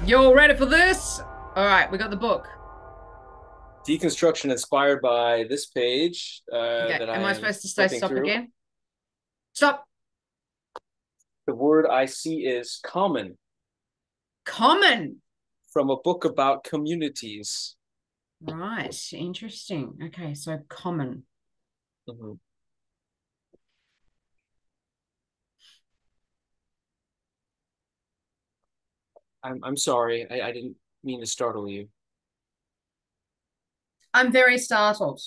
You're ready for this? All right, we got the book. Deconstruction inspired by this page Okay, that I am I am supposed to say flipping stop through. again? Stop. The word I see is common Common. from a book about communities. Right, interesting. Okay, so common. Mhm. I'm sorry, I didn't mean to startle you. I'm very startled.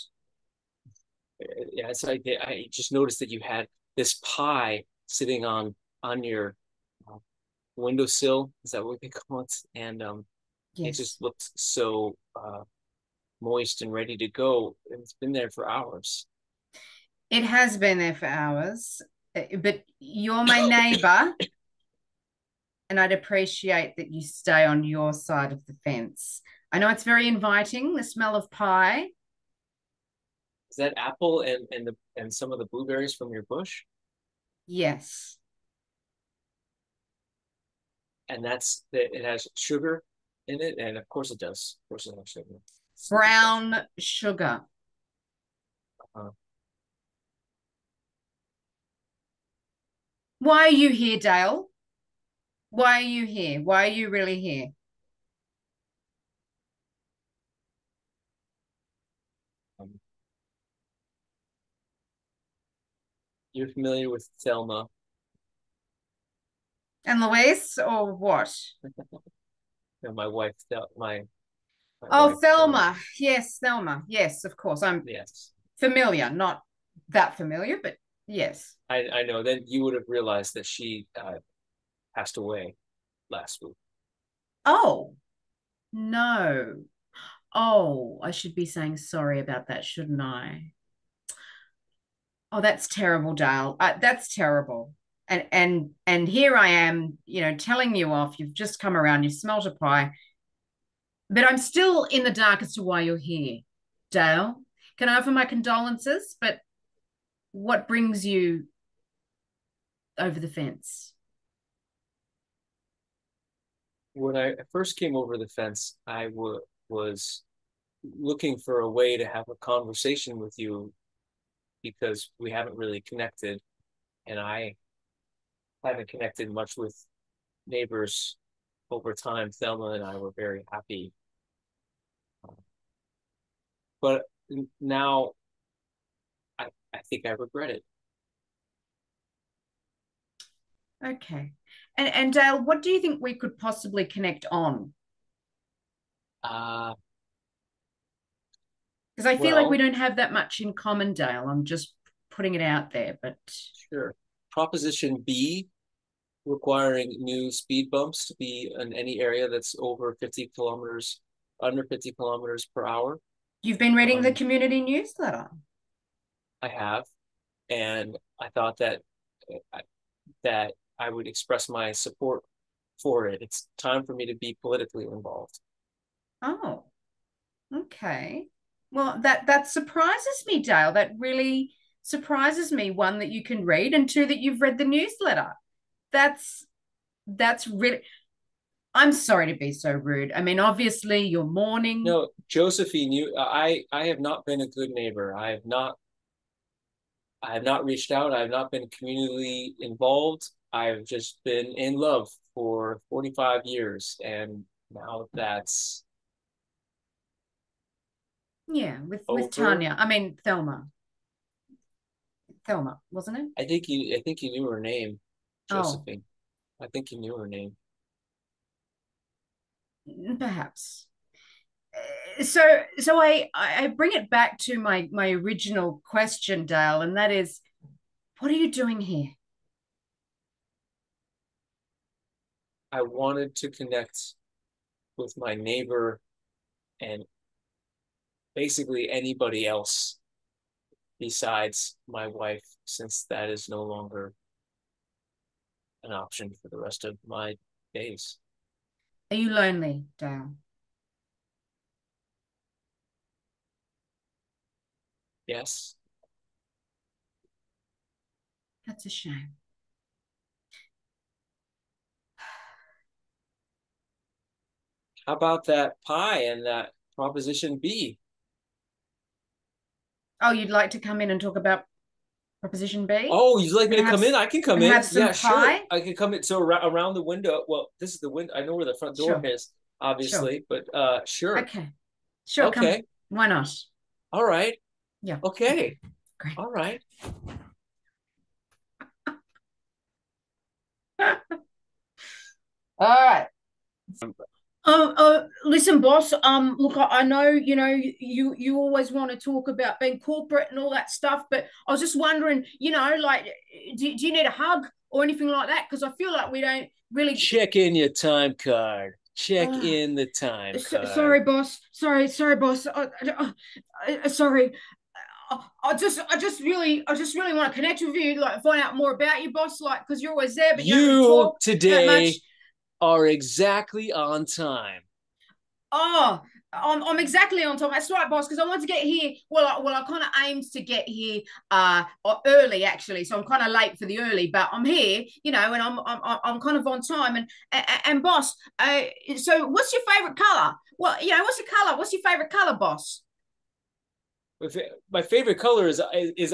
Yeah, I just noticed that you had this pie sitting on your uh, windowsill. Is that what they call it? And it Yes, just looked so moist and ready to go. And it's been there for hours. it has been there for hours, but you're my neighbor, and I'd appreciate that you stay on your side of the fence. I know it's very inviting, the smell of pie. Is that apple and some of the blueberries from your bush? Yes, And it has sugar in it, and of course it does. Of course it has sugar. Stupid question. brown sugar. Uh, Why are you here, Dale? Why are you here? Why are you really here? um, you're familiar with Thelma? And Louise, or what? No, my wife, my Oh, wife Thelma. Thelma. Yes, Thelma. Yes, of course. I'm Yes, familiar, not that familiar, but yes. I know. Then you would have realized that she passed away last week. Oh, no. Oh, I should be saying sorry about that, shouldn't I? Oh, that's terrible, Dale. That's terrible. And here I am, telling you off. You've just come around. You smelt a pie, but I'm still in the dark as to why you're here, Dale. Can I offer my condolences? But what brings you over the fence? When I first came over the fence, was looking for a way to have a conversation with you because we haven't really connected, and I haven't connected much with neighbors over time. Thelma and I were very happy, but now I think I regret it. Okay. And Dale, what do you think we could possibly connect on? Uh, Because I feel like we well, don't have that much in common, Dale. I'm just putting it out there, but sure. Proposition B requiring new speed bumps to be in any area that's over 50 kilometers, under 50 kilometers per hour. you've been reading the Um, community newsletter. I have, and I thought that I would express my support for it. It's time for me to be politically involved. Oh, okay. Well, that surprises me, Dale. That really surprises me. One, that you can read, and two, that you've read the newsletter. That's that's really. I'm sorry to be so rude. I mean, obviously, you're mourning. No, Josephine, I have not been a good neighbor. I have not reached out. I have not been communally involved. I've just been in love for 45 years, and now that's Yeah, with over. Tanya. I mean, Thelma. Thelma, wasn't it? I think you knew her name, Oh, Josephine. I think you knew her name. perhaps. So I bring it back to my original question, Dale, and that is, what are you doing here? I wanted to connect with my neighbor and basically anybody else besides my wife, since that is no longer an option for the rest of my days. Are you lonely, Dale? Yes. That's a shame. How about that pie and that Proposition B? Oh, you'd like to come in and talk about Proposition B Oh, you'd like me and to come in? I can come and have in. some Yeah, sure. pie? I can come in. So around the window. Well, this is the window. I know where the front door Sure, is, sure. obviously, but sure. Okay, sure. Come. Okay. Why not? All right. Yeah. Okay. Okay. Great. All right. All right. Listen, boss. Look, I know you always want to talk about being corporate and all that stuff, but I was just wondering, like, do you need a hug or anything like that? Because I feel like we don't really. Check in your time card. Check Uh, in the time sorry, card. boss. Sorry, boss. Sorry. I just really want to connect with you, like find out more about you, boss. Like, because you're always there, but you don't really You talk that much. today are exactly on time. Oh, I'm exactly on time. That's right, boss. Because I want to get here. I kind of aimed to get here early actually, so I'm kind of late for the early, but I'm here, and I'm kind of on time. And boss, so what's your favorite color? Well, what's your color? What's your favorite color, boss? My favorite color is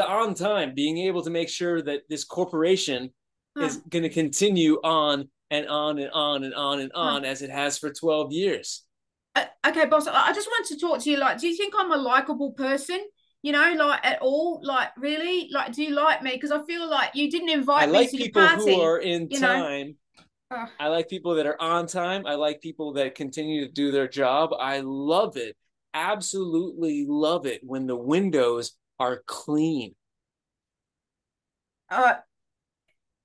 on time, being able to make sure that this corporation Huh, is going to continue on and on and on and on and huh. on as it has for 12 years. Okay, boss. I just wanted to talk to you. Like, do you think I'm a likable person? Like at all? Like, really? Like, do you like me? Because I feel like you didn't I invite me like to your people who party. are in You know. time. Uh, I like people that are on time. I like people that continue to do their job. I love it. Absolutely love it when the windows are clean. uh,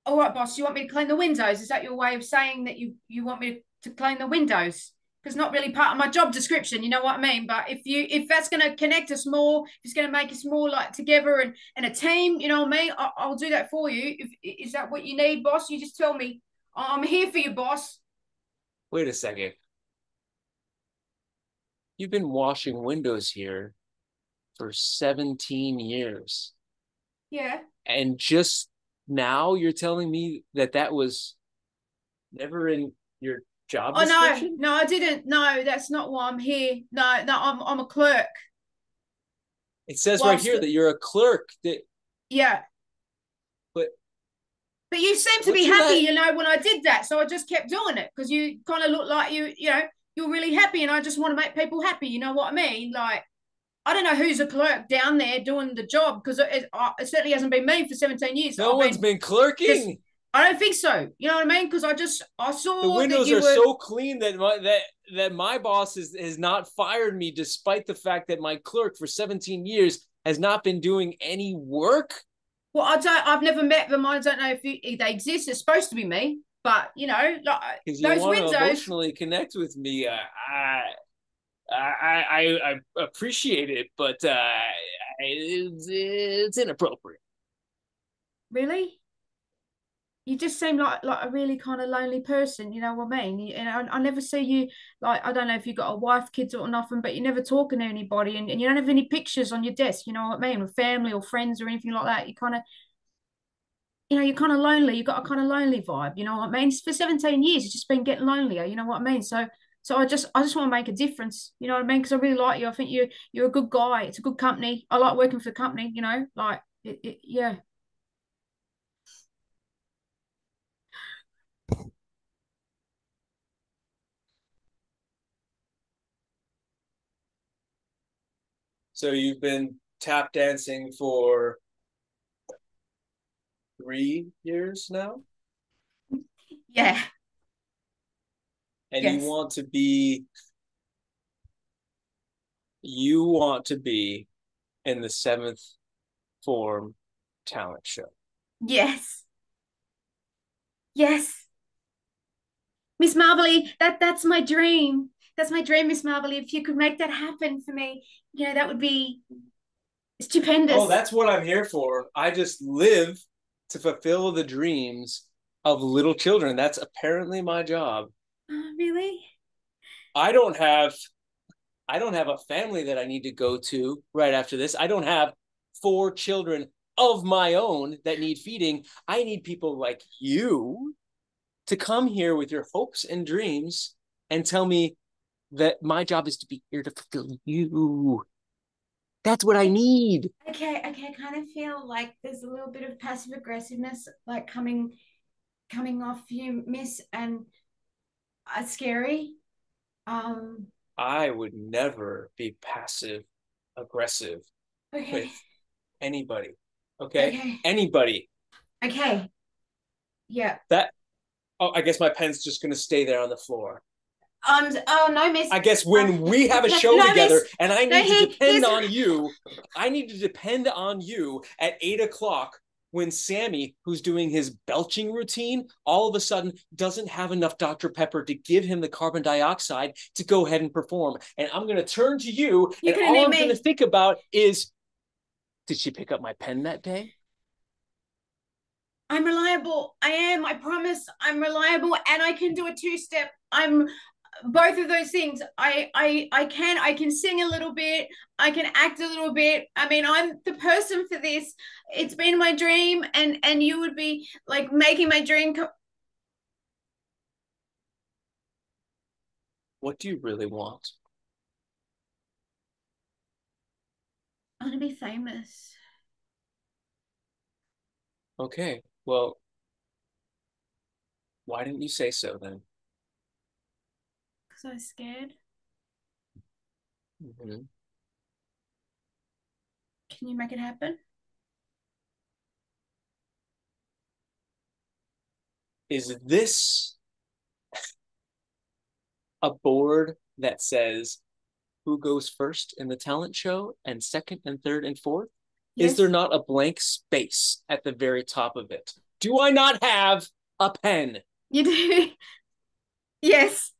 all right, boss. You want me to clean the windows? Is that your way of saying that you want me to clean the windows? Because not really part of my job description. You know what I mean? But if that's going to connect us more, if it's going to make us more like together and a team, you know what I mean? I'll do that for you. Is that what you need, boss? You just tell me. I'm here for you, boss. Wait a second. You've been washing windows here for 17 years. Yeah. And just now you're telling me that that was never in your job Oh no, description? no, I didn't. No, that's not why I'm here. No, no, I'm a clerk. It says right Whilst here that you're a clerk. yeah, But but you seem to be what's your happy, last? when I did that. So I just kept doing it because you kind of look like you're really happy, and I just want to make people happy. You know what I mean? Like I don't know who's a clerk down there doing the job because it certainly hasn't been me for 17 years. No I've one's been been just. clerking. I don't think so. You know what I mean? Because I The saw that windows you are were. so clean that my boss has not fired me despite the fact that my clerk for 17 years has not been doing any work. Well, I don't. I've never met them. I don't know if they exist. It's supposed to be me, but like Because you those want to windows. emotionally connect with me. I appreciate it, but it's inappropriate. Really, you just seem like a really kind of lonely person. You know what I mean? And I never see you like. I don't know if you got a wife, kids, or nothing, but you're never talking to anybody, and you don't have any pictures on your desk. You know what I mean? With family or friends or anything like that. You kind of. You're kind of lonely. You've got a kind of lonely vibe. You know what I mean? For 17 years, it's just been getting lonelier. You know what I mean? So I just want to make a difference. You know what I mean? Because I really like you. I think you're a good guy. It's a good company. I like working for the company. Like yeah. So you've been tap dancing for 3 years now, Yeah. and Yes. you want to be in the seventh form talent show. Yes. Yes. Miss Marvelly, that's my dream. That's my dream, Miss Marvelly. If you could make that happen for me, that would be Oh, stupendous. that's what I'm here for. I just live to fulfill the dreams of little children. That's apparently my job. Really? I don't have I don't have a family that I need to go to right after this. I don't have 4 children of my own that need feeding. I need people like you to come here with your hopes and dreams and tell me that my job is to be here to fulfill you. That's what I need. Okay, okay. I kind of feel like there's a little bit of passive aggressiveness like coming off you, miss, and scary. Um, I would never be passive aggressive okay, with anybody. Okay? okay, Anybody. okay. Yeah. That oh, I guess my pen's just gonna stay there on the floor. Oh no, miss. I guess when we have a No, show no, miss. together and No, here's I need to depend on you at 8 o'clock when Sammy, who's doing his belching routine, all of a sudden doesn't have enough Dr. Pepper to give him the carbon dioxide to go ahead and perform. And I'm going to turn to you, you're and gonna all need I'm going to me. think about is, did she pick up my pen that day? I'm reliable. I am. I promise. I'm reliable, and I can do a two-step. I'm both of those things. I can sing a little bit. I can act a little bit. I mean, I'm the person for this. It's been my dream, and you would be like making my dream come. What do you really want? I want to be famous Okay, well, why didn't you say so then? because I was scared. Mm-hmm. Can you make it happen? Is this a board that says who goes first in the talent show and second and third and fourth? Is there Yes, not a blank space at the very top of it? Do I not have a pen? you do. Yes,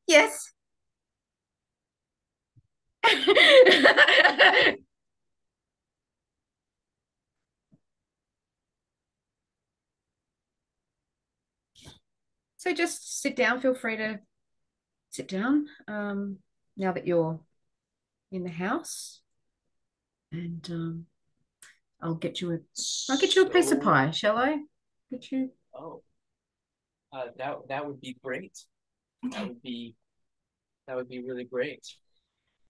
yes. So just sit down. Feel free to sit down. Now that you're in the house, and I'll get you a I'll get you a piece of So, pie, shall I? Get you. oh, that would be great. That Okay. would be that would be really great.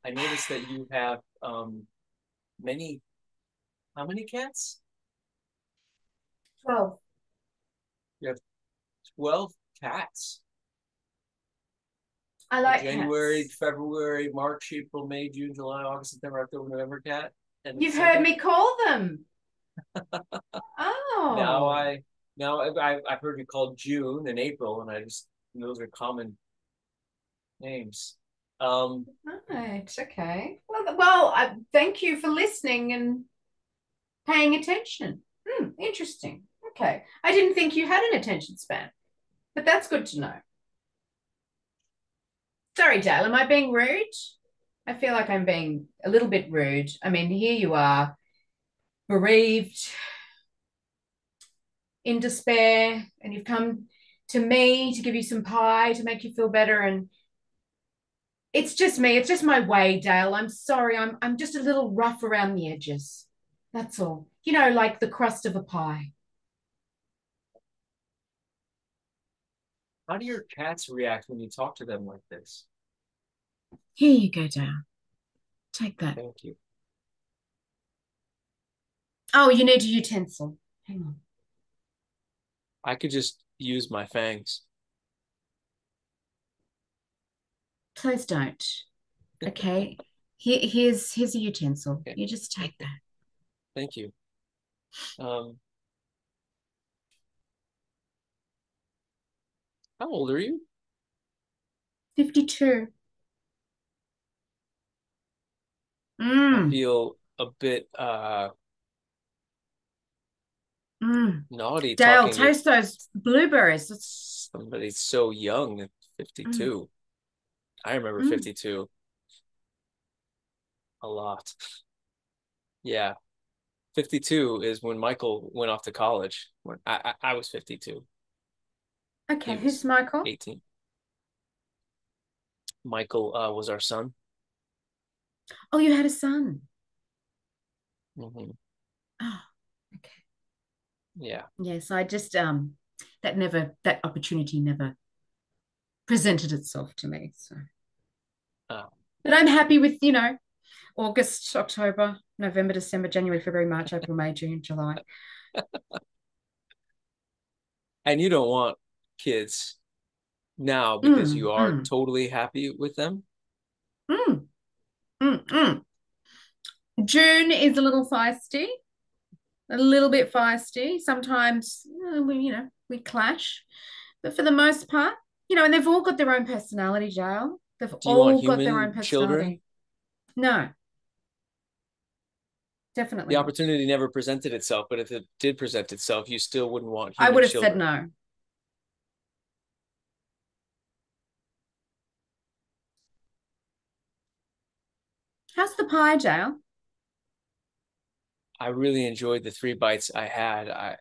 I noticed that you have many. How many cats? 12. You have 12 cats. I A like January, cats. February, March, April, May, June, July, August, September, October, November cat, and You've heard December. me call them. Now Oh, I now I've heard you called June and April, and I just those are common names. Um, right. Okay. Well, thank you for listening and paying attention. Interesting. Okay. I didn't think you had an attention span, but that's good to know. Sorry, Dale. Am I being rude? I feel like I'm being a little bit rude. I mean, here you are, bereaved, in despair, and you've come to me to give you some pie to make you feel better. And it's just me. It's just my way, Dale. I'm sorry. I'm just a little rough around the edges. That's all. You know, like the crust of a pie. how do your cats react when you talk to them like this? Here you go, Dale. Take that. Thank you. Oh, you need a utensil. Hang on. I could just use my fangs. Please don't. Okay. Here's a utensil. Okay, You just take that. thank you. Um, how old are you? 52. I Mm, feel a bit mm. naughty Dale, talking to taste those blueberries. somebody so young at Mm, 52. I remember mm. 52 a lot. Yeah, 52 is when Michael went off to college. When I was 52. He Okay, who's was Michael? 18. Michael was our son. Oh, you had a son. Hmm. Oh, okay. Yeah. Yes, I just that opportunity never presented itself to me. So, Uh, but I'm happy with, August, October, November, December, January, February, March, April, May, June, July. and you don't want kids now because you are Mm, totally happy with them. mm, mm. June is a little feisty, a little bit feisty. Sometimes we clash, but for the most part, and they've all got their own personality, Jael. They've Do you want all got their own human children? personality. No, The definitely not. opportunity never presented itself, but if it did present itself, you still wouldn't want I human would have said children. no. How's the pie, Jael? I really enjoyed the 3 bites I had.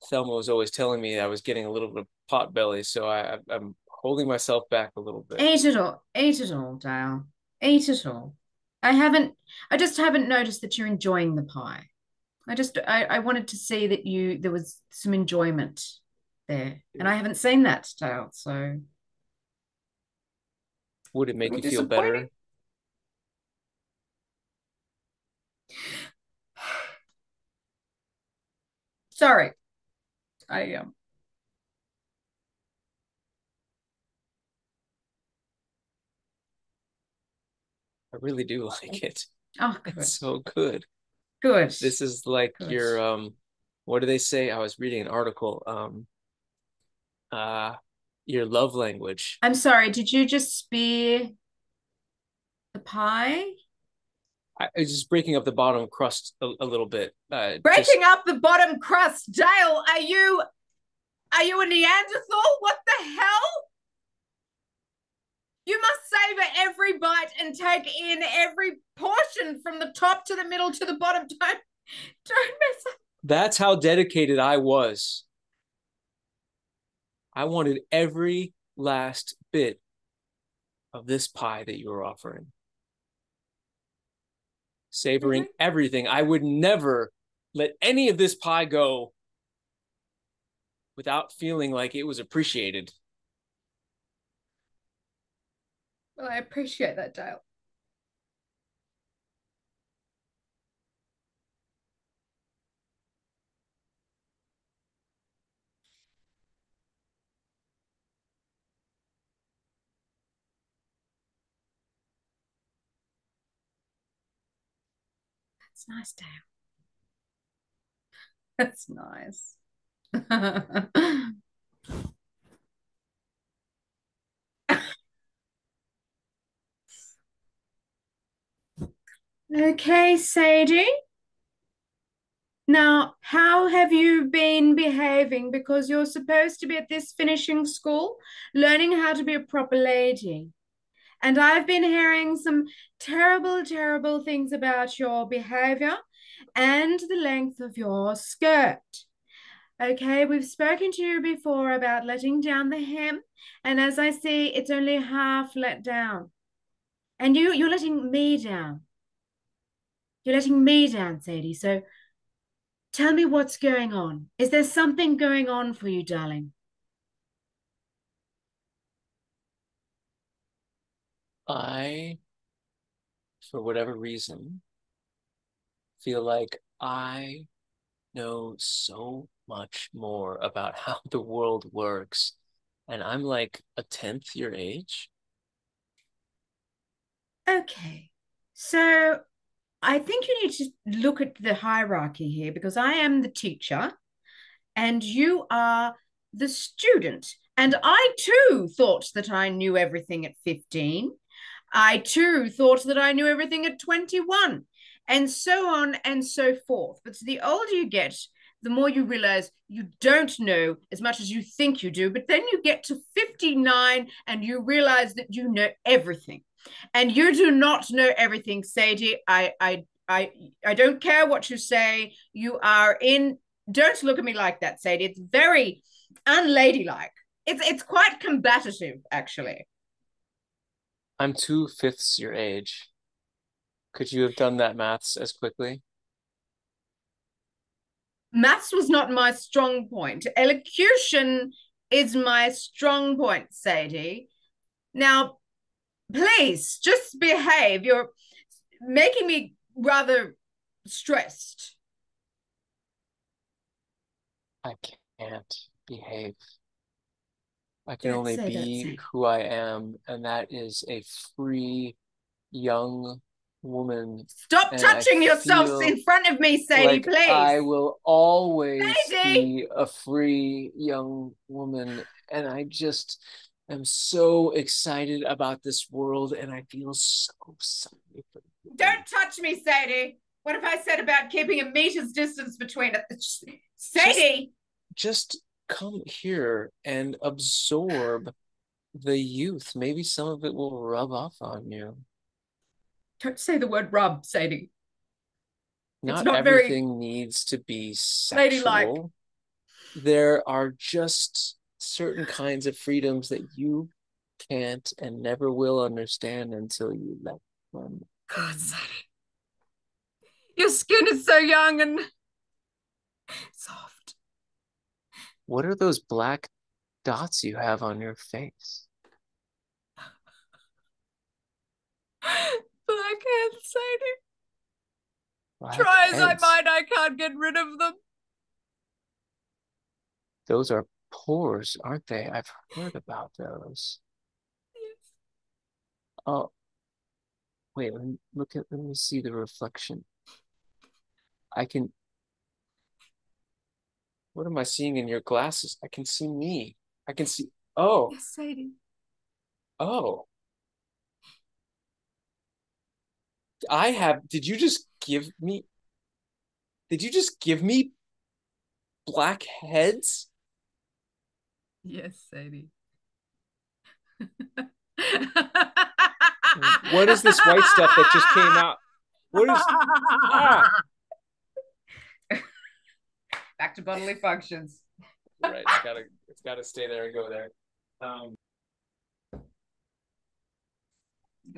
Thelma was always telling me I was getting a little bit of pot belly, so I'm holding myself back a little bit. Eat it all, Dale. Eat it all. I just haven't noticed that you're enjoying the pie. I wanted to see that there was some enjoyment there. And I haven't seen that, Dale. So Would it a make little you feel disappointing. better? Sorry. I I really do like it. Oh, It's good. so good. Good. This is like Good. your what do they say? I was reading an article. Uh your love language. I'm sorry, did you just spear the pie? I was just breaking up the bottom crust a little bit. Breaking Just up the bottom crust. Dale, are you a Neanderthal? What the hell? You must savor every bite and take in every portion from the top to the middle to the bottom. Don't mess up. that's how dedicated I was. I wanted every last bit of this pie that you were offering. Savoring Really? everything. I would never let any of this pie go without feeling like it was appreciated. Well, I appreciate that, Dale. That's nice, Dale. That's nice. Okay, Sadie. Now, how have you been behaving? Because you're supposed to be at this finishing school, learning how to be a proper lady. And I've been hearing some terrible, terrible things about your behavior and the length of your skirt. Okay, we've spoken to you before about letting down the hem, and as I see, it's only half let down. And you're letting me down. You're letting me down, Sadie. So tell me what's going on. Is there something going on for you, darling? I, for whatever reason, feel like I know so much more about how the world works. And I'm like a tenth your age. Okay. So I think you need to look at the hierarchy here because I am the teacher and you are the student. And I too thought that I knew everything at 15. I too thought that I knew everything at 21, and so on and so forth. But the older you get, the more you realize you don't know as much as you think you do. But then you get to 59 and you realize that you know everything. And you do not know everything, Sadie. I don't care what you say. You are in. Don't look at me like that, Sadie. It's very unladylike. It's quite combative, actually. I'm 2/5 your age. Could you have done that maths as quickly? Maths was not my strong point. Elocution is my strong point, Sadie. Now, please just behave. You're making me rather stressed. I can't behave. I can Don't only say that, be Sadie. who I am, and that is a free young woman. Stop And I touching yourselves feel in front of me, Sadie, like please. I will always Sadie! be a free young woman. And I just am so excited about this world, and I feel so sorry for you. Don't touch me, Sadie. What have I said about keeping a meter's distance between us? Just Sadie! just come here and absorb the youth. Maybe some of it will rub off on you. Don't say the word rub, Sadie. It's Not not very everything needs to be ladylike. sexual. There are just certain kinds of freedoms that you can't and never will understand until you let them God, in. Sadie. Your skin is so young and soft. What are those black dots you have on your face? Blackheads, Sadie. Black Try as I heads. might, I can't get rid of them. Those are pores, aren't they? I've heard about those. Yes. Oh, wait, let me see the reflection. I can, what am I seeing in your glasses? I can see me. I can see, oh, Yes, Sadie. oh. Did you just give me black heads? Yes, Sadie. What is this white stuff that just came out? What is, ah, Back to bodily functions. right. It's gotta stay there and go there. Um,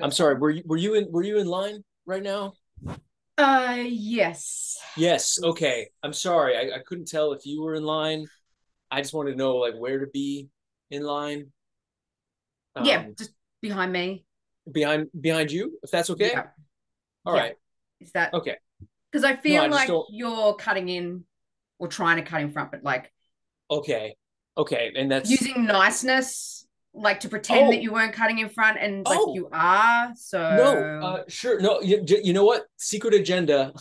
I'm sorry. Were you in line right now? Yes. Yes. Okay. I'm sorry. I couldn't tell if you were in line. I just wanted to know like where to be in line. Yeah, Um, just behind me. behind you, if that's okay. Yeah. All Yeah. right. Is that Okay. because I No, feel I just like don't. you're cutting in or trying to cut in front, but like Okay. Okay. And that's, using niceness, like to pretend that oh, you weren't cutting in front and like oh, you are. no. So Sure. No, you know what? Secret agenda.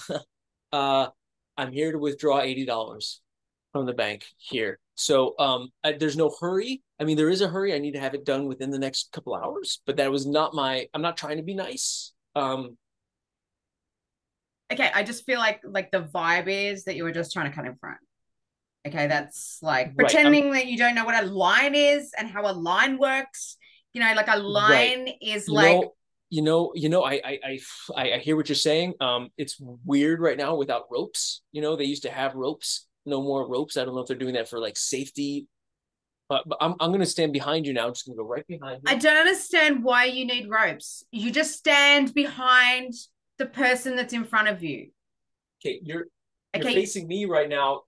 uh, I'm here to withdraw $80 from the bank here. So there's no hurry. I mean, there is a hurry. I need to have it done within the next couple hours, but that was not I'm not trying to be nice. okay, I just feel like the vibe is that you were just trying to cut in front. Okay, that's like Right. I'm pretending that you don't know what a line is and how a line works. You know, like a right. line is You like, know, I hear what you're saying. It's weird right now without ropes. You know, they used to have ropes. No more ropes. I don't know if they're doing that for like safety. But I'm gonna stand behind you now. I'm just gonna go right behind I you. don't understand why you need ropes. You just stand behind the person that's in front of you. Okay, you're Okay. facing me right now.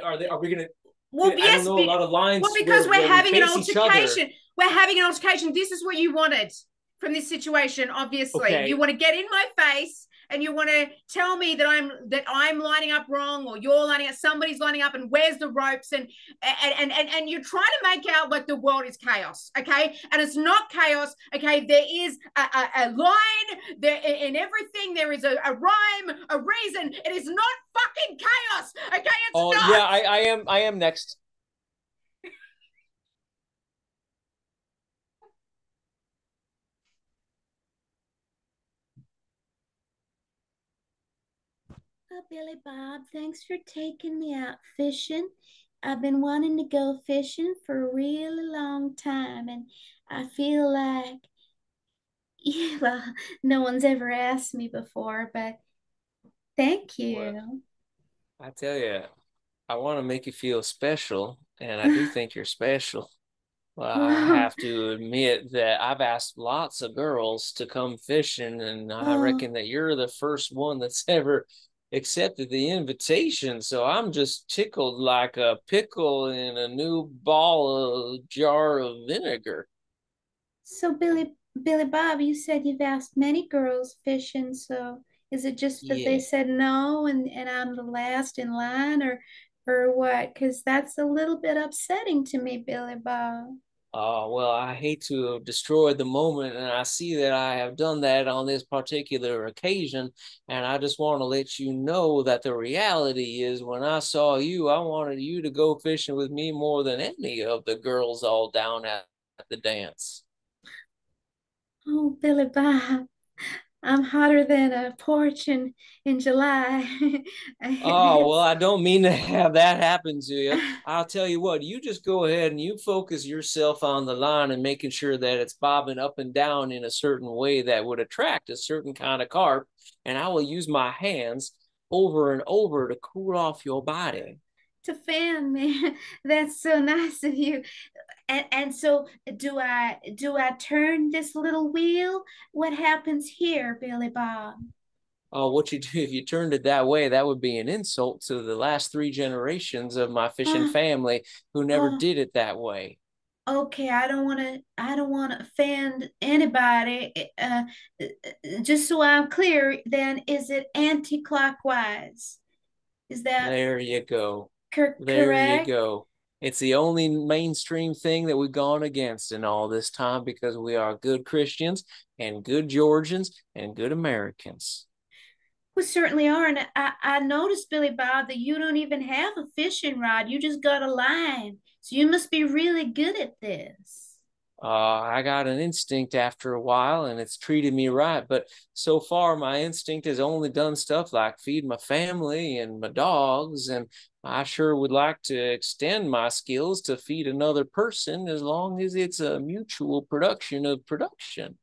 Are we gonna? Well, I don't yes, know a lot of well, lines because we're where we having an face each other. altercation. We're having an altercation. This is what you wanted from this situation, obviously. You Okay. want to get in my face and you want to tell me that I'm lining up wrong or you're lining up, somebody's lining up, and where's the ropes, and you're trying to make out like the world is chaos, okay? And it's not chaos, okay? There is a line there in everything. There is a rhyme, a reason. It is not fucking chaos, okay? It's Oh yeah, not. I am next. Oh, Billy Bob, thanks for taking me out fishing. I've been wanting to go fishing for a really long time, and I feel like, yeah, well, no one's ever asked me before, but thank Well, you. I tell you, I want to make you feel special, and I do think you're special. Well, I Well, have to admit that I've asked lots of girls to come fishing, and I oh, reckon that you're the first one that's ever accepted the invitation, so I'm just tickled like a pickle in a new jar of vinegar. So Billy Bob, you said you've asked many girls fishing, so is it just that they Yeah. said no and I'm the last in line or what? Because that's a little bit upsetting to me, Billy Bob. Oh, well, I hate to have destroyed the moment, and I see that I have done that on this particular occasion. And I just want to let you know that the reality is when I saw you, I wanted you to go fishing with me more than any of the girls all down at the dance. Oh, Billy Bob, I'm hotter than a porch in July. Oh, well, It's I don't mean to have that happen to you. I'll tell you what, you just go ahead and you focus yourself on the line and making sure that it's bobbing up and down in a certain way that would attract a certain kind of carp. And I will use my hands over and over to cool off your body. to fan me. That's so nice of you. And so do I turn this little wheel? What happens here, Billy Bob? Oh, what you do if you turned it that way, that would be an insult to the last three generations of my fishing Oh, family who never oh, did it that way. okay. I don't want to offend anybody. Just so I'm clear, then is it anti-clockwise? Is that There you go. There you correct? go. It's the only mainstream thing that we've gone against in all this time because we are good Christians and good Georgians and good Americans. We certainly are. And I noticed, Billy Bob, that you don't even have a fishing rod. You just got a line. So you must be really good at this. I got an instinct after a while and it's treated me right. But so far, my instinct has only done stuff like feed my family and my dogs. And I sure would like to extend my skills to feed another person as long as it's a mutual production of production.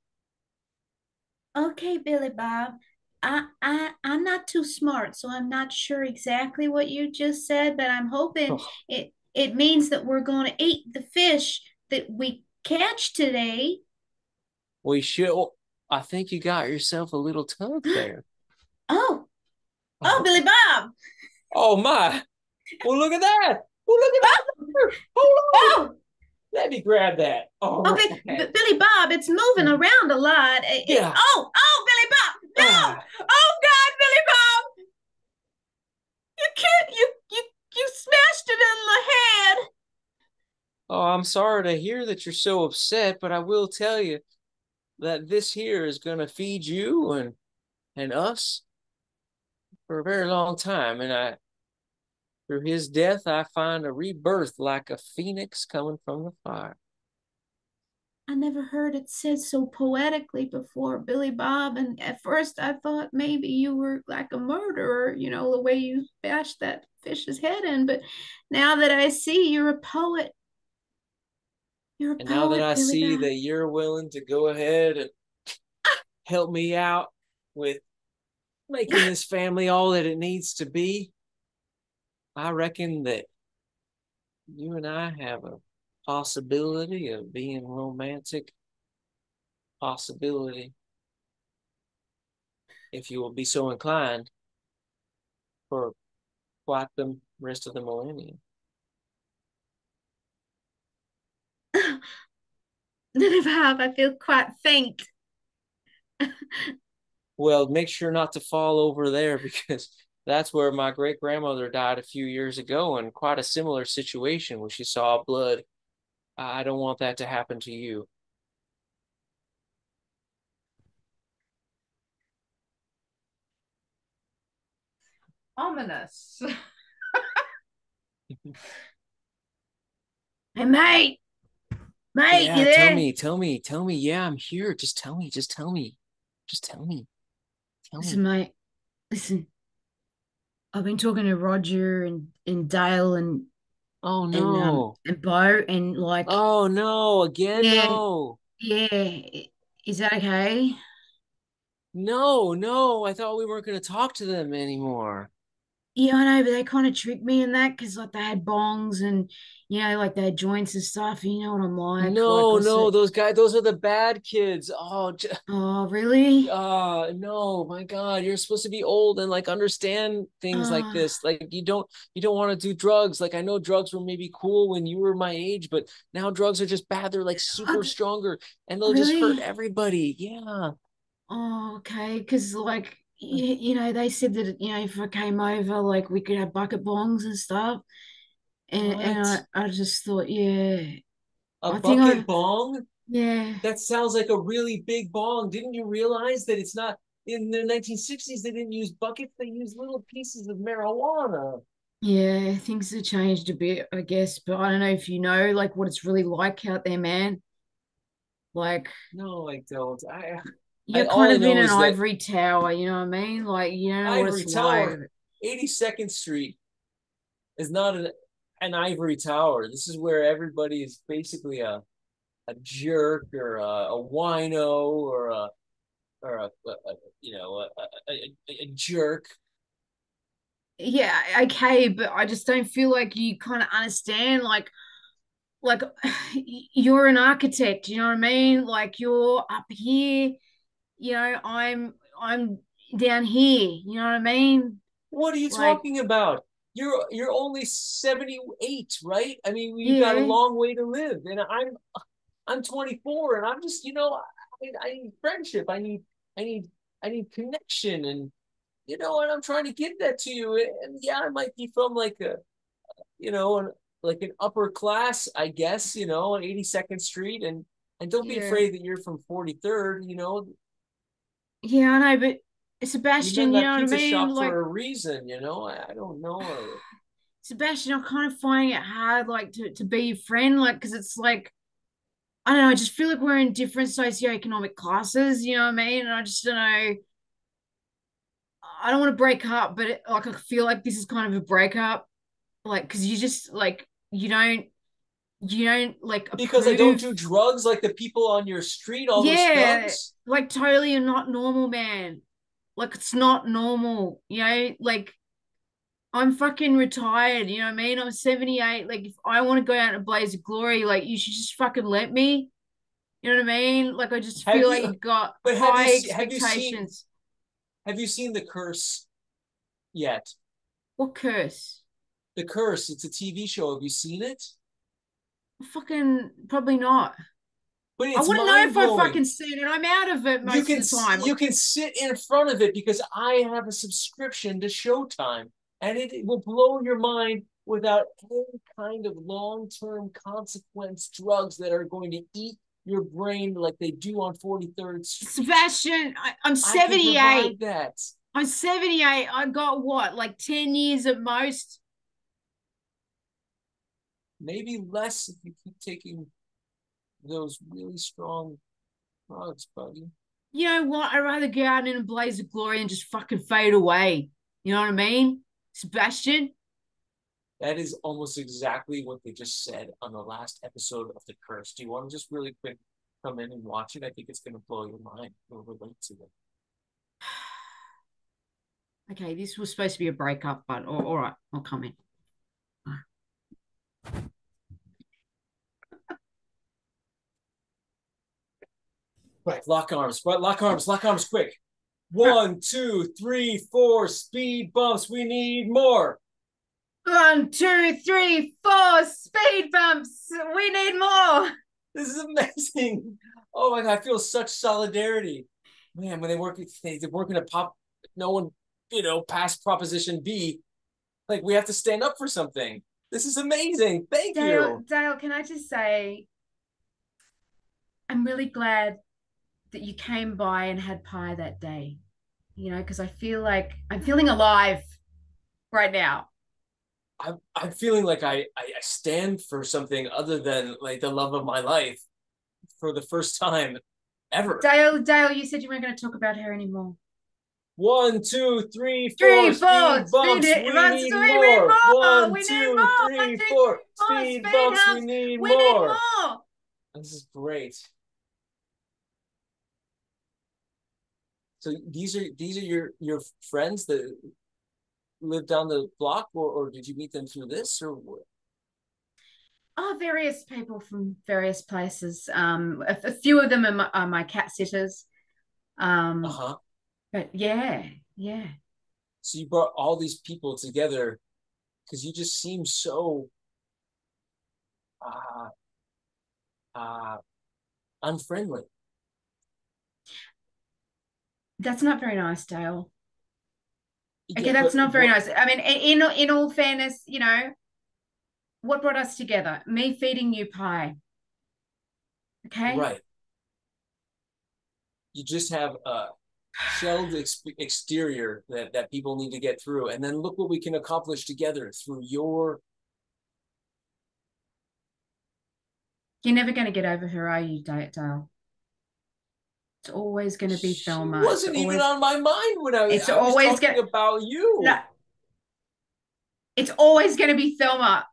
Okay, Billy Bob. I'm not too smart, so I'm not sure exactly what you just said, but I'm hoping it means that we're going to eat the fish that we catch today. We should. I think you got yourself a little tug there. Oh, oh, Oh, Billy Bob. oh my. Well, look at that. Well, look at Oh, that. Hold on. oh, Let me grab that. All oh, right. Billy Bob, it's moving around a lot. Yeah. Billy Bob, no! Ah. Oh God, Billy Bob, you can't, you smashed it in the head. Oh, I'm sorry to hear that you're so upset, but I will tell you that this here is going to feed you and us for a very long time. And through his death, I find a rebirth like a phoenix coming from the fire. I never heard it said so poetically before, Billy Bob. And at first I thought maybe you were like a murderer, the way you bashed that fish's head in. But now that I see you're a poet, you're a And now that poet, I Billy see Bob. that you're willing to go ahead and help me out with making this family all that it needs to be, I reckon that you and I have a possibility of being romantic, possibility, if you will be so inclined, for quite the rest of the millennium. Billy Bob, I feel quite faint. Well, make sure not to fall over there because that's where my great grandmother died a few years ago in quite a similar situation when she saw blood. I don't want that to happen to you. Ominous. Hey, mate, you Yeah, tell there? me, tell me, tell me. Yeah, I'm here. Just tell me, just tell me. Just tell me, tell Listen, me. mate. Listen, I've been talking to Roger and Dale Oh no. and Bo and like, Oh no, again yeah, no. yeah. Is that okay? No, no. I thought we weren't going to talk to them anymore. Yeah, I know, but they kind of tricked me in that because like they had bongs and like they had joints and stuff. You know what I'm like? Like No, I no, said, those guys, those are the bad kids. oh really? No, my God, you're supposed to be old and like understand things like Uh, this. Like you don't want to do drugs. Like I know drugs were maybe cool when you were my age, but now drugs are just bad. They're like super I, stronger and they'll just hurt really? everybody. Yeah. Oh, okay. Because like they said that if I came over, like we could have bucket bongs and stuff, and What? I just thought, yeah, A I think bucket I bong? yeah. That sounds like a really big bong. Didn't you realize that it's not in the 1960s? They didn't use buckets, they used little pieces of marijuana. Yeah, things have changed a bit, I guess, but I don't know if you know like what it's really like out there, man. Like No, I don't. I you're kind all I of in know an is that ivory tower, you know what I mean? Like you don't know what Ivory it's like. Tower, 82nd Street is not an ivory tower. This is where everybody is basically a jerk or a wino or a jerk. Yeah, okay, but I just don't feel like you kind of understand like you're an architect, you know what I mean? Like you're up here, I'm down here, you know what I mean? What are you Like, talking about? You're only 78, right? I mean, you got a yeah, long way to live, and I'm 24, and I'm just I need friendship. I need I need connection, and and I'm trying to give that to you. And yeah, I might be from like a you know an, like an upper class, I guess, on 82nd Street, and don't be yeah. afraid that you're from 43rd. Yeah, I know, but You met Sebastian, in you know that what I pizza mean? shop Like for a reason. I don't know. Sebastian, I'm kind of finding it hard like to be your friend, like because it's like I don't know, I just feel like we're in different socioeconomic classes, you know what I mean? And I just don't know. I don't want to break up, but like I feel like this is kind of a breakup, like because you just like you don't like Because I don't approve. do drugs like the people on your street, all those Yeah, thugs. like totally you're not normal, man. Like it's not normal, like I'm fucking retired, you know what I mean? I'm 78. Like if I want to go out in a blaze of glory, like you should just fucking let me. You know what I mean? Like I just Have feel like you? you got But high seen expectations. have you seen The Curse yet? What curse? The Curse. It's a TV show. Have you seen it? Fucking probably not. But I it's wouldn't know mind if I blowing. fucking seen it. I'm out of it You most can of the time. you can sit in front of it because I have a subscription to Showtime, and it will blow your mind without any kind of long-term consequence drugs that are going to eat your brain like they do on 43rd Street. Sebastian, I'm I can 78. provide that. I'm 78. I got what, like 10 years at most? Maybe less if you keep taking those really strong drugs, buddy. You know what? I'd rather go out in a blaze of glory and just fucking fade away. You know what I mean? Sebastian? That is almost exactly what they just said on the last episode of The Curse. Do you want to just really quick come in and watch it? I think it's going to blow your mind. You'll relate to it. Okay, this was supposed to be a breakup, but all right, I'll come in. Right, lock arms. Right, lock arms. Lock arms, quick. 1, 2, 3, 4. Speed bumps. We need more. 1, 2, 3, 4. Speed bumps. We need more. This is amazing. Oh my God, I feel such solidarity. Man, when they work in a pop, no one, past Proposition B. Like we have to stand up for something. This is amazing. Thank you. Dale, can I just say, I'm really glad that you came by and had pie that day. Because I feel like I'm feeling alive right now. I'm feeling like I stand for something other than like the love of my life for the first time ever. Dale, you said you weren't going to talk about her anymore. 1, 2, 3, 4. 3, 4, Speed speed bumps. it. We need We need more. more. We 1, need 2, more. One, 3, two, 4. three, four. Speed Speed bumps. We humps. need We need more. more. This is great. So these are your friends that live down the block, or did you meet them through this, or what? Oh, various people from various places. A few of them are my cat sitters. Um, Uh-huh. but yeah, yeah. So you brought all these people together because you just seem so uh uh unfriendly. That's not very nice, Dale. Okay, Yeah, that's but not very what? nice. I mean, in all fairness, what brought us together? Me feeding you pie. Okay. Right. You just have a shelled exterior that people need to get through, and then look what we can accomplish together through your. You're never going to get over her, are you, Dale? It's always going to be She Thelma. wasn't even on my mind when It's I was always talking going about no, you. it's always going to be Thelma.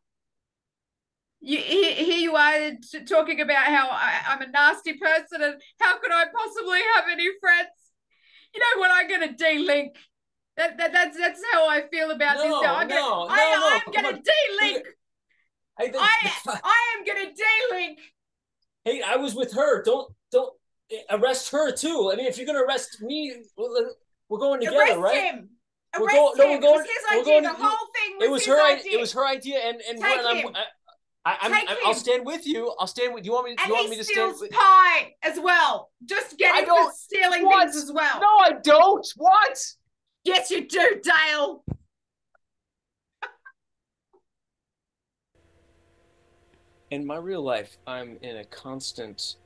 Here you are talking about how I'm a nasty person and how could I possibly have any friends? You know what? I'm going to de-link. That's how I feel about this now. No, no, no, I no. am Come gonna on. de-link. Hey, I am gonna de-link. hey, I was with her. Don't arrest her too. I mean, if you're gonna arrest me, we're going together, Arrest right? him. We're going. No, we're It was going. his We're idea. going. The whole thing It was was his her. idea. It was her idea, and Take when him. I'm, Take I'll him. stand with you. I'll stand with. Do you want me? Do And you want he me to stand steals with? pie as well. Just get I him for don't. stealing What? things as well. No, I don't. What? Yes, you do, Dale. In my real life, I'm in a constant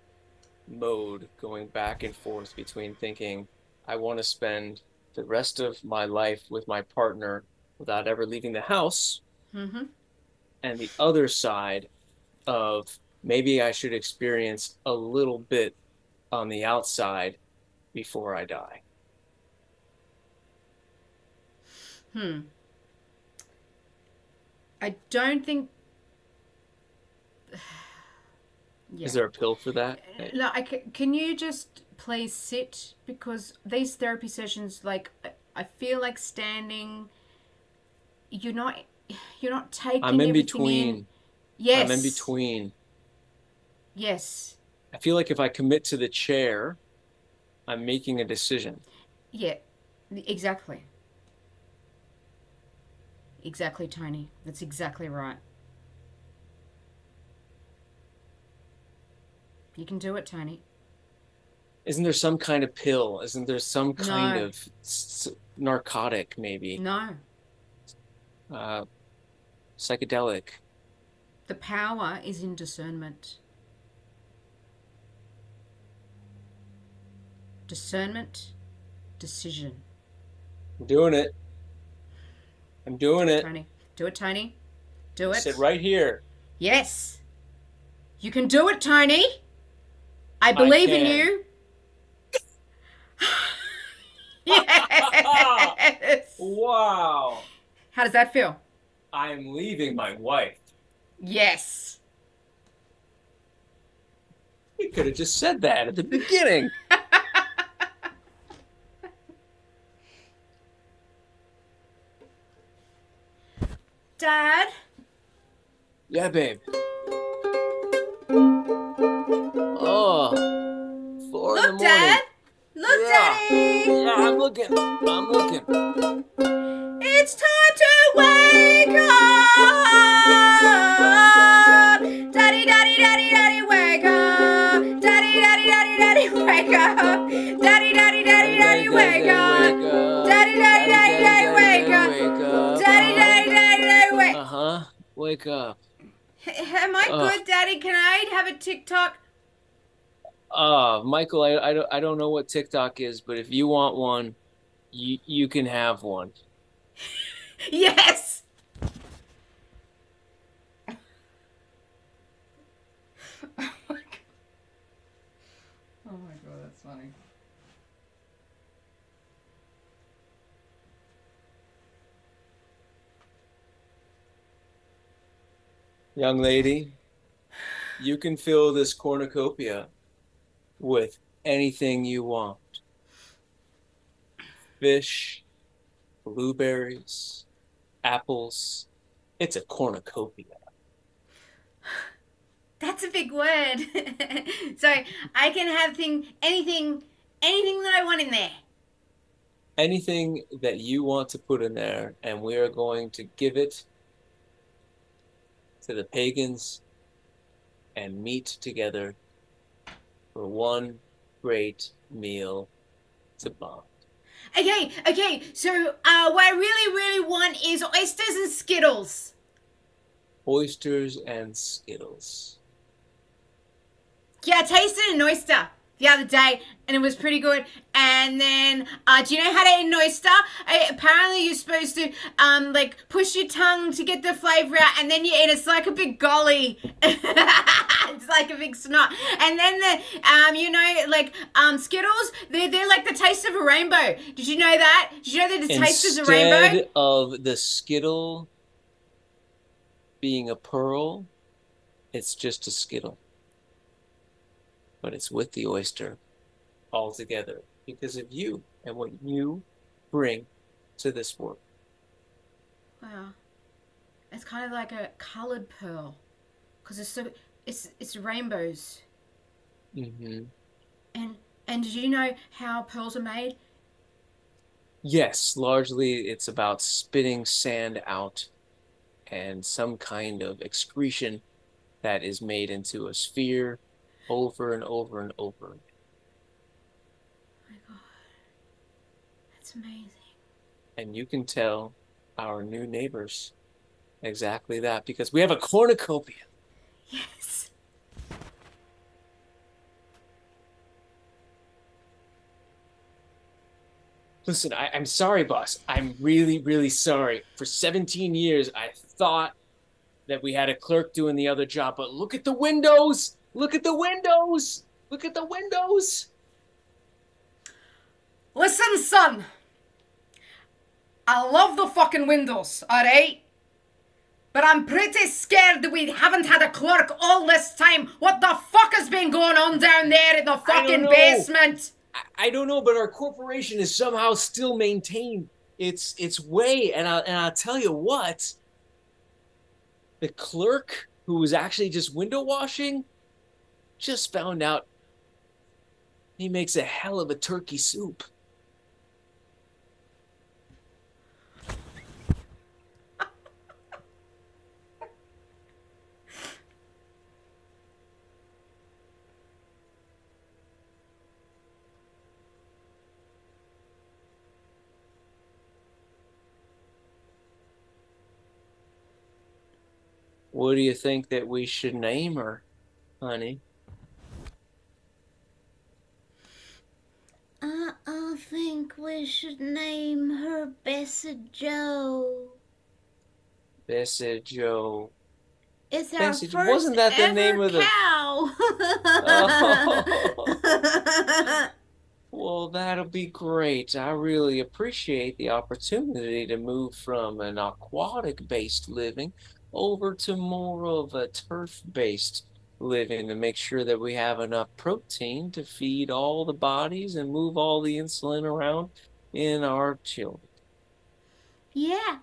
mode going back and forth between thinking I want to spend the rest of my life with my partner without ever leaving the house, Mm-hmm. and the other side of maybe I should experience a little bit on the outside before I die. I don't think. Yeah. Is there a pill for that? Can you just please sit, because these therapy sessions, like, I feel like standing. You're not I'm taking in everything in. between. Yes. I'm in between. Yes. I feel like if I commit to the chair, I'm making a decision. Yeah. Exactly. Exactly, Tony. That's exactly right. You can do it, Tony. Isn't there some kind of pill? Isn't there some kind No. of narcotic, maybe? No. Uh, psychedelic. The power is in discernment. Discernment, decision. I'm doing it. I'm doing it. Tony. Do it, Tony. Do it. Sit right here. Yes. You can do it, Tony. I I believe in can. you. Yes. Wow. How does that feel? I am leaving my wife. Yes. You could have just said that at the beginning. Dad? Yeah, babe. Oh, 4 in the Look, morning. Dad. Look, Yeah. Daddy. Yeah, I'm looking. I'm looking. It's time to wake up. Daddy, daddy, daddy, daddy, wake up. Daddy, daddy, daddy, daddy, wake up. Daddy, daddy, daddy, daddy, wake up. Daddy, daddy, daddy, daddy, wake up. Daddy, daddy, daddy, daddy, wake up. Uh-huh. Wake up. Am I good, Daddy? Can I have a TikTok? Michael, I don't know what TikTok is, but if you want one, you can have one. Yes. Oh my God, that's funny. Young lady, you can fill this cornucopia with anything you want. Fish, blueberries, apples. It's a cornucopia. That's a big word. So I can have anything that I want in there. Anything that you want to put in there, and we are going to give it to the pagans and meet together for one great meal to bond. Okay. So what I really want is oysters and Skittles. Oysters and Skittles. Yeah, I tasted an oyster the other day, and it was pretty good. And then, do you know how to eat an oyster? Apparently, you're supposed to like push your tongue to get the flavor out, and then you eat. It's like a big golly. It's like a big snot. And then Skittles, they're like the taste of a rainbow. Did you know that? Did you know they're the taste of a rainbow? Instead of the Skittle being a pearl, it's just a Skittle. But it's with the oyster all together because of you and what you bring to this work. Wow. It's kind of like a colored pearl because it's rainbows. Mm-hmm. And did you know how pearls are made? Yes, largely it's about spitting sand out and some kind of excretion that is made into a sphere over and over and over. Oh my God. That's amazing. And you can tell our new neighbors exactly that because we have a cornucopia. Yes. Listen, I'm sorry, boss. I'm really, really sorry. For 17 years, I thought that we had a clerk doing the other job, but look at the windows. Look at the windows. Look at the windows. Listen, son. I love the fucking windows, alright? But I'm pretty scared that we haven't had a clerk all this time. What the fuck has been going on down there in the fucking basement? I don't know, but our corporation is somehow still maintained its way. And I'll tell you what, the clerk who was actually just window washing just found out he makes a hell of a turkey soup. What do you think that we should name her, honey? I think we should name her Bessie Joe. Bessie Joe. It's our Bessie, first wasn't that the name of the cow. Oh. Well, that'll be great. I really appreciate the opportunity to move from an aquatic-based living over to more of a turf-based living to make sure that we have enough protein to feed all the bodies and move all the insulin around in our children. Yeah,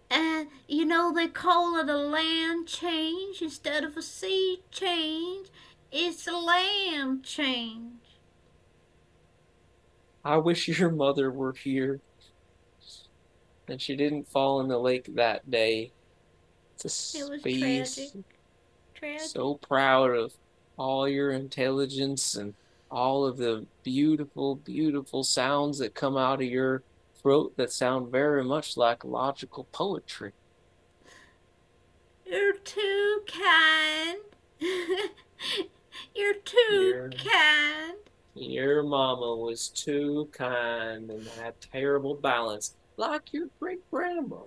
and you know they call it a land change instead of a sea change. It's a land change. I wish your mother were here and she didn't fall in the lake that day. It was Be tragic. so proud of all your intelligence and all of the beautiful, beautiful sounds that come out of your throat that sound very much like logical poetry. You're too kind. You're too kind. Your mama was too kind and had terrible balance, like your great grandmother.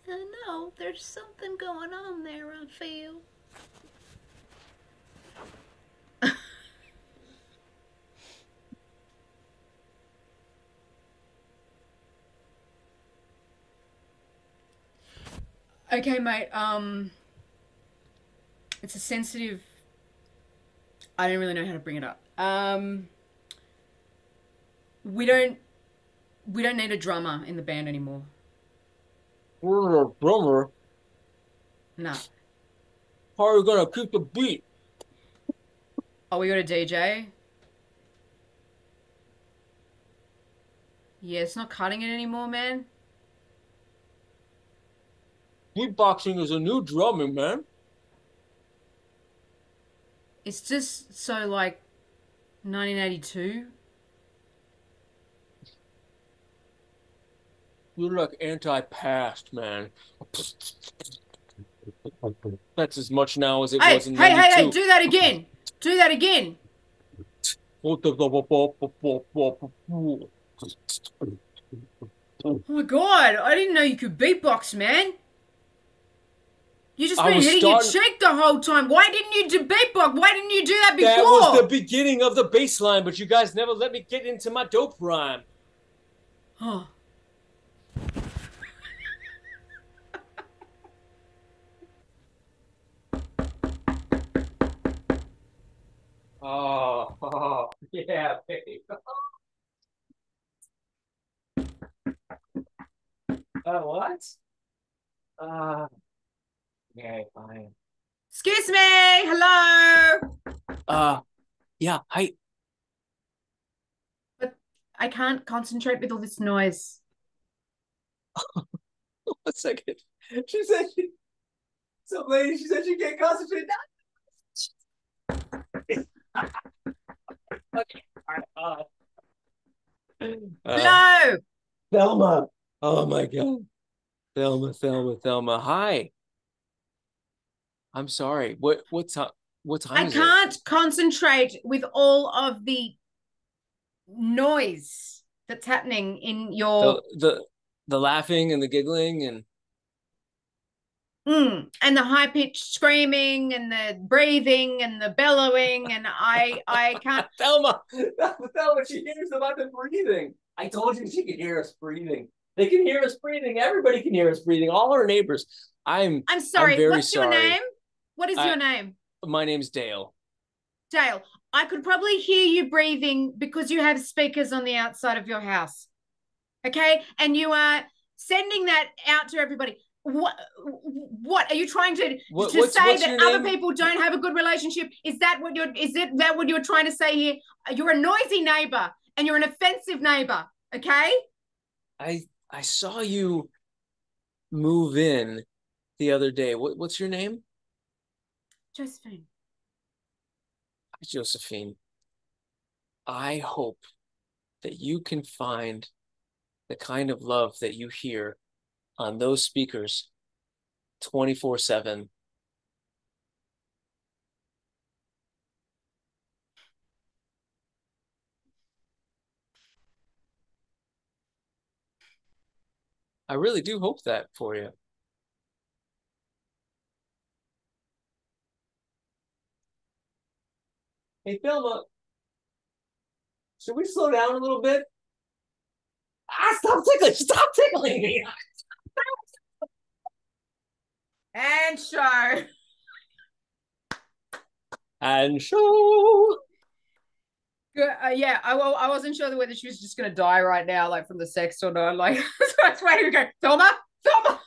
I know, there's something going on there, I feel. Okay, mate. It's a sensitive. I don't really know how to bring it up. We don't need a drummer in the band anymore. We're a drummer. No. How are you gonna keep the beat? Oh, we got a DJ. Yeah, it's not cutting it anymore, man. Beatboxing is a new drumming, man. It's just so like 1982. You're like anti-past, man. That's as much now as it Hey, was in hey, hey, hey! '92. Do that again. Do that again. Oh my god! I didn't know you could beatbox, man. You just I been was hitting your starting. cheek the whole time. Why didn't you do beatbox? Why didn't you do that That was the before? beginning of the bass line, but you guys never let me get into my dope rhyme. Oh, Yeah, babe. What? Uh, yeah, fine. excuse me. Hello. Uh, yeah, hi. But I can't concentrate with all this noise. One second. She said some lady, she said she can't concentrate. Okay. All right. Hello. Thelma. Oh my God. Thelma. Hi. I'm sorry. What time I is it? can't concentrate with all of the noise that's happening in The your the the laughing and the giggling and and the high pitched screaming and the breathing and the bellowing and I can't. Thelma. Thelma, she hears about the breathing. I told you she could hear us breathing. They can hear us breathing. Everybody can hear us breathing. All our neighbors. I'm I'm sorry. very What's your sorry. name? What is I your name? My name's Dale. Dale. I could probably hear you breathing because you have speakers on the outside of your house. Okay, and you are sending that out to everybody. What are you trying to say What's that your other name? people don't have a good relationship? Is that what you're trying to say here? You're a noisy neighbor and you're an offensive neighbor. Okay, I saw you move in the other day. What's your name? Josephine. Josephine. I hope that you can find the kind of love that you hear on those speakers 24/7. I really do hope that for you. Hey, Thelma, should we slow down a little bit? Stop tickling! Stop tickling me! And show. And show. Yeah, I wasn't sure whether she was just gonna die right now, like from the sex or not. Like, so that's why we go, Thelma, Thelma.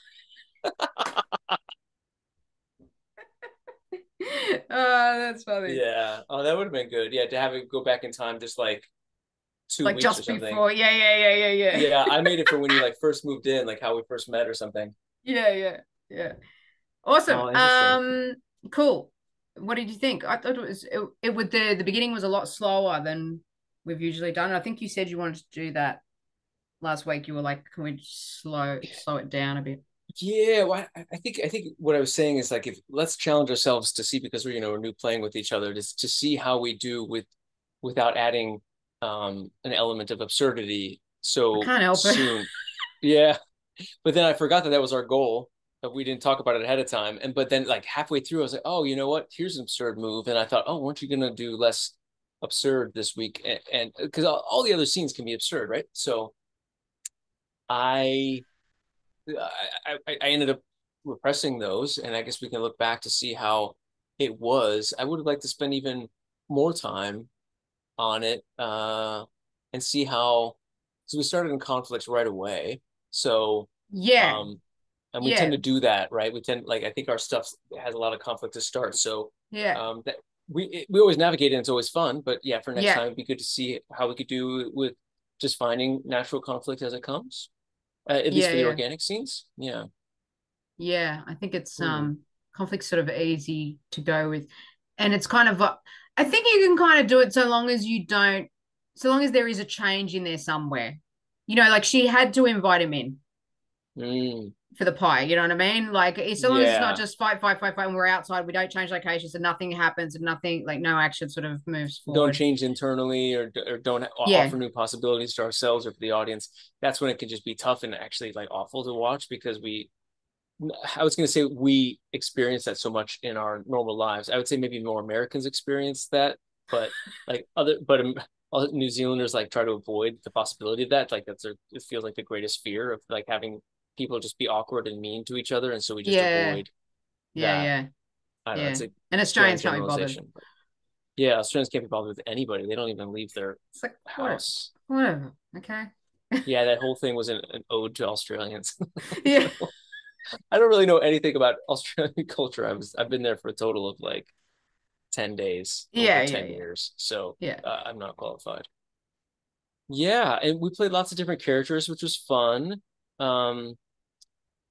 That's funny. Yeah. Oh, that would have been good. Yeah, to have it go back in time just like two Like weeks or just something. before. Yeah. Yeah, I made it for when you like first moved in, like how we first met or something. Yeah. Awesome. Oh, interesting. Cool. What did you think? I thought it would the beginning was a lot slower than we've usually done. I think you said you wanted to do that last week. You were like, can we slow it down a bit? Yeah, well, I think what I was saying is like if let's challenge ourselves to see because we're new playing with each other to see how we do without adding an element of absurdity I so can't help it. soon. Yeah, but then I forgot that that was our goal that we didn't talk about it ahead of time. And but then like halfway through, I was like, oh, you know what? Here's an absurd move. And I thought, oh, weren't you gonna do less absurd this week? And because all the other scenes can be absurd, right? So I I ended up repressing those, and I guess we can look back to see how it was. I would have liked to spend even more time on it and see how. So we started in conflicts right away. So Yeah. um, And we tend Yeah. to do that, right? We tend, like, I think our stuff has a lot of conflict to start. So Yeah. that we always navigate it and it's always fun. But yeah, for next Yeah. time, it'd be good to see how we could do with just finding natural conflict as it comes, at least Yeah. for the Yeah. organic scenes. Yeah. Yeah. I think it's Hmm. conflict's sort of easy to go with. And it's kind of I think you can kind of do it so long as you don't, so long as there is a change in there somewhere. You know, like she had to invite him in Mm. for the pie. You know what I mean? Like, so long as it's not Yeah. just fight, fight, fight, fight, and we're outside, we don't change locations, and nothing happens, and nothing, like, no action sort of moves Don't forward. change internally, or don't Yeah, offer new possibilities to ourselves or for the audience. That's when it can just be tough and actually like awful to watch, because I was going to say we experience that so much in our normal lives. I would say maybe more Americans experience that, but all New Zealanders like try to avoid the possibility of that. Like it feels like the greatest fear of like having people just be awkward and mean to each other. And so we just yeah, avoid yeah, that. yeah, I don't know. yeah. It's a And grand Australians can't be bothered. generalization. But yeah, Australians can't be bothered with anybody. They don't even leave their It's like, whatever, house. whatever. Okay. Yeah, that whole thing was an ode to Australians. Yeah, So I don't really know anything about Australian culture. I've been there for a total of like 10 days over yeah, yeah, 10 yeah, years. So yeah. I'm not qualified. Yeah, and we played lots of different characters, which was fun. Um,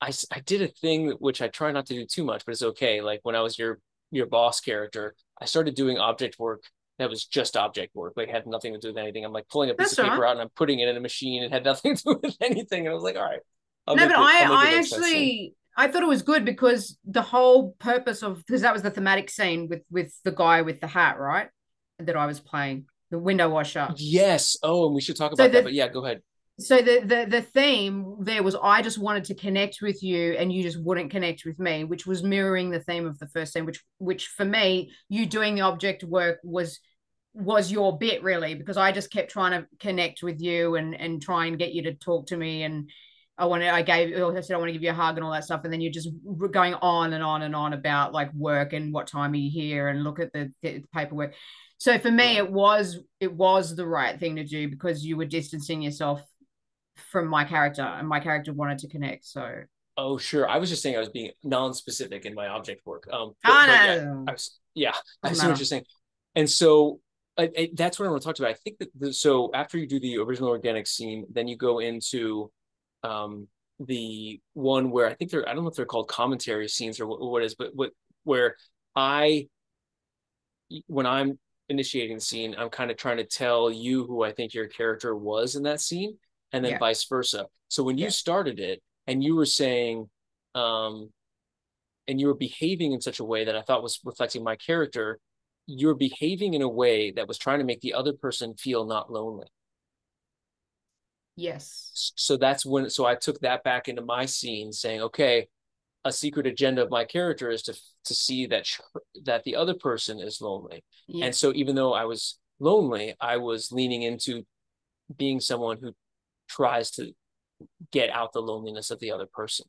I did a thing which I try not to do too much, but it's okay. Like when I was your boss character, I started doing object work that was just object work, like had nothing to do with anything. I'm like pulling a piece That's of all right. paper out and I'm putting it in a machine. It had nothing to do with anything. And I was like, all right, No, but I'll make it I make sense soon. actually, I thought it was good because the whole purpose of, because that was the thematic scene with the guy with the hat, right? That I was playing, the window washer. Yes. Oh, and we should talk So about that. But the yeah, go ahead. the theme there was, I just wanted to connect with you and you just wouldn't connect with me, which was mirroring the theme of the first scene, which for me, you doing the object work was your bit really, because I just kept trying to connect with you and try and get you to talk to me. And I said I want to give you a hug and all that stuff, and then you're just going on and on and on about like work and what time are you here and look at the paperwork. So for me, Right. it was the right thing to do because you were distancing yourself from my character, and my character wanted to connect. So, Oh, sure. I was just saying I was being non-specific in my object work. But yeah, no, I doesn't see what matter. you're saying. And so that's what I want to talk about. I think that so after you do the original organic scene, then you go into the one where I think I don't know if they're called commentary scenes or what is, but where I when I'm initiating the scene, I'm kind of trying to tell you who I think your character was in that scene, and then Yeah, vice versa. So when you yeah, started it and you were saying, um, and you were behaving in such a way that I thought was reflecting my character, you were behaving in a way that was trying to make the other person feel not lonely. yes, So so I took that back into my scene, saying, okay, a secret agenda of my character is to see that the other person is lonely. yeah, And so even though I was lonely, I was leaning into being someone who tries to get out the loneliness of the other person.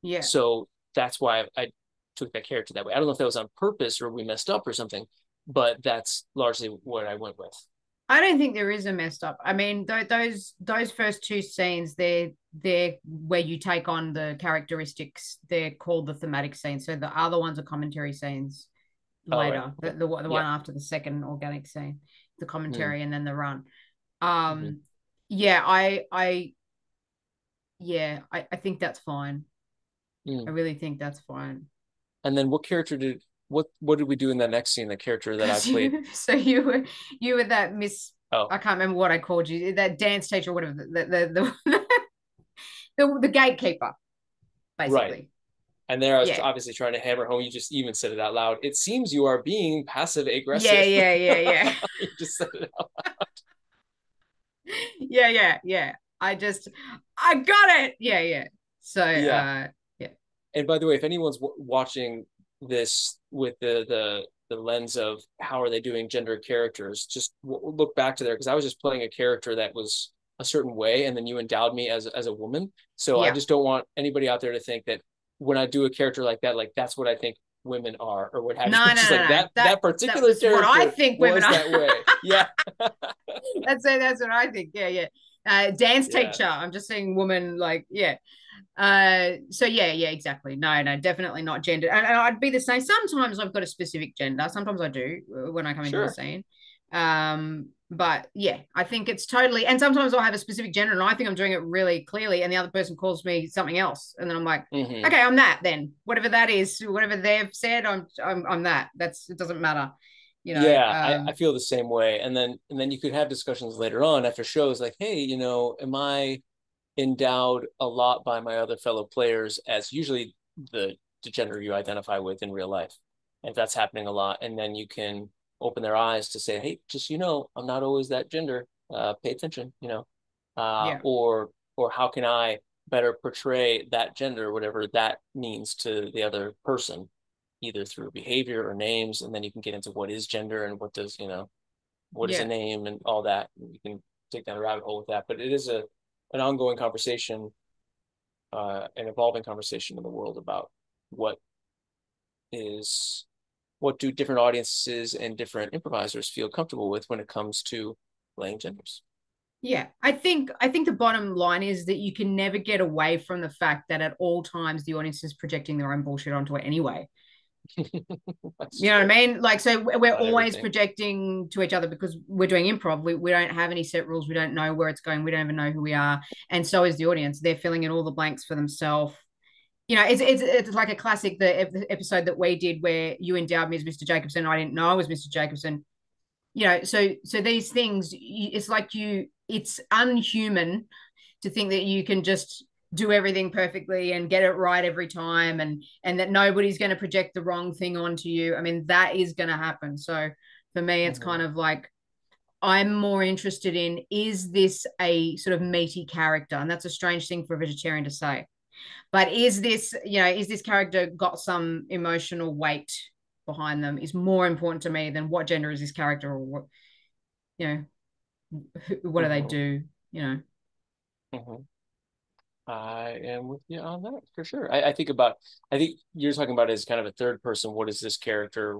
yeah. So that's why I took that character that way. I don't know if that was on purpose or we messed up or something, but that's largely what I went with. I don't think there is a messed up. I mean, those first two scenes, they're where you take on the characteristics. They're called the thematic scenes. So the other ones are commentary scenes All right. later. Okay. The Yeah. one after the second organic scene, the Mm. commentary, and then the run. Mm-hmm. Yeah, I think that's fine. I Mm. really think that's fine. And then what did we do in that next scene? The character that I Because played. you were that Miss, Oh, I can't remember what I called you, that dance teacher or whatever, the gatekeeper, right. basically. And there I was Yeah. obviously trying to hammer home. You just even said it out loud. It seems you are being passive Yeah, aggressive. yeah, yeah, yeah. You just said it out. Yeah, yeah, yeah. I got it. Yeah, yeah. So, Yeah. yeah. And by the way, if anyone's watching this with the lens of how are they doing gender characters, just look back to there, because I was just playing a character that was a certain way, and then you endowed me as a woman. So I Yeah. just don't want anybody out there to think that when I do a character like that, like that's what I think women are or what have you. No, It's no, just no, like no. that That particular was what I character think women was are. that way. Yeah. That's what I think. Yeah, yeah. Dance Yeah. teacher. I'm just saying woman, like, yeah. So yeah, exactly. No, definitely not gender. And I'd be the same. Sometimes I've got a specific gender. Sometimes I do when I come into a Sure. scene. But yeah, I think it's totally. And sometimes I'll have a specific gender, and I think I'm doing it really clearly, and the other person calls me something else, and then I'm like, Hmm. okay, I'm that then. Whatever that is, whatever they've said, I'm that. It doesn't matter, you know. Yeah, I feel the same way. And then you could have discussions later on after shows like, hey, am I endowed a lot by my other fellow players as usually the gender you identify with in real life. And if that's happening a lot, and then you can open their eyes to say, hey, just I'm not always that gender. Pay attention, Yeah, or how can I better portray that gender, whatever that means to the other person, either through behavior or names, and then you can get into what is gender and what is a yeah. name and all that. You can take down a rabbit hole with that, but it is an ongoing conversation, an evolving conversation in the world about what is what do different audiences and different improvisers feel comfortable with when it comes to playing genders. Yeah, I think the bottom line is that you can never get away from the fact that at all times the audience is projecting their own bullshit onto it anyway. That's You know what true. I mean? Like, so we're Not always everything. projecting to each other because we're doing improv. We don't have any set rules. We don't know where it's going. We don't even know who we are. And so is the audience. They're filling in all the blanks for themselves. You know, it's like a classic, the episode that we did where you endowed me as Mr. Jacobson. I didn't know I was Mr. Jacobson. You know, so these things, it's like it's unhuman to think that you can just do everything perfectly and get it right every time, and that nobody's going to project the wrong thing onto you. I mean, that is going to happen. So for me, it's Mm-hmm. kind of like I'm more interested in, is this a sort of meaty character? And that's a strange thing for a vegetarian to say. But is this character got some emotional weight behind them, is more important to me than what gender is this character, or you know, what do they Mm-hmm. do, you know. Mm-hmm. I am with you on that for sure. I think you're talking about it as kind of a third person. What is this character?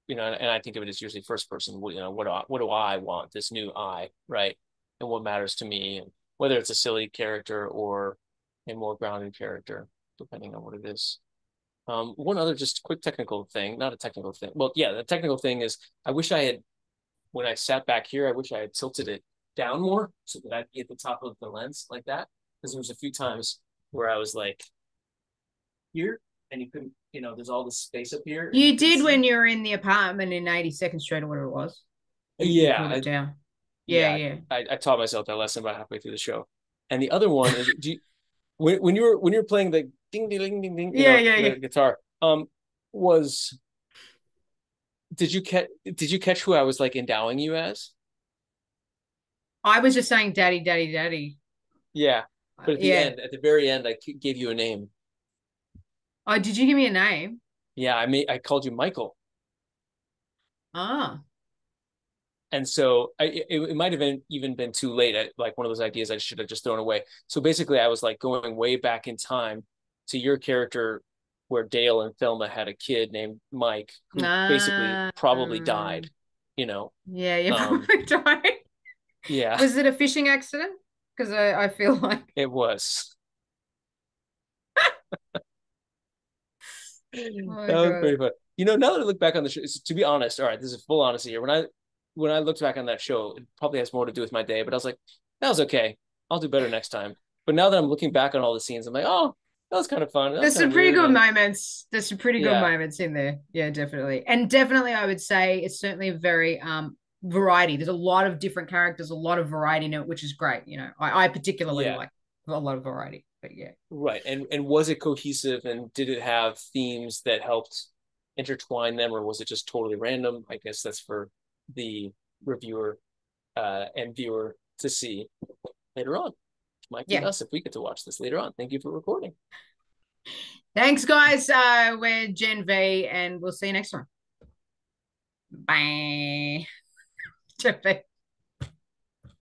And I think of it as usually first person. What do I want? This new I, right? And what matters to me, and whether it's a silly character or a more grounded character, depending on what it is. One other just quick technical thing, not a technical thing. Well, yeah, the technical thing is I wish I had, when I sat back here, I wish I had tilted it down more so that I'd be at the top of the lens like that. Because there was a few times where I was like here and you couldn't, there's all this space up here and you You couldn't did see. when you were in the apartment in 82nd Street or whatever it was. You Yeah, pulled it down. Yeah, yeah, yeah. I taught myself that lesson about halfway through the show. And the other one is, when you were playing the ding ding ding ding ding, Yeah. the guitar, was did you catch who I was like endowing you as? I was just saying daddy, daddy, daddy. Yeah, but Yeah. at the very end, I gave you a name. Oh, did you give me a name? Yeah, I called you Michael. Ah. And so it might have even been too late. Like one of those ideas I should have just thrown away. So basically, I was like going way back in time to your character, where Dale and Thelma had a kid named Mike, who basically Nah. probably died. You know, Yeah, you um, probably died. yeah, Was it a fishing accident? Because I feel like, it was. oh That my was God. pretty fun. Now that I look back on the show, to be honest, all right, this is full honesty here. When I looked back on that show, it probably has more to do with my day, but I was like, that was okay. I'll do better next time. But now that I'm looking back on all the scenes, I'm like, oh, that was kind of fun. That was There's kind some of pretty weird. good And moments. There's some pretty good yeah, moments in there. Yeah, definitely. And definitely I would say it's certainly a very variety. There's a lot of different characters, a lot of variety in it, which is great. You know, I particularly yeah, like a lot of variety. But yeah. right. And was it cohesive, and did it have themes that helped intertwine them, or was it just totally random? I guess that's for the reviewer and viewer to see later on. Might be Yeah. us if we get to watch this later on. Thank you for recording. Thanks, guys. We're Gen V and we'll see you next time. Bye. Gen V.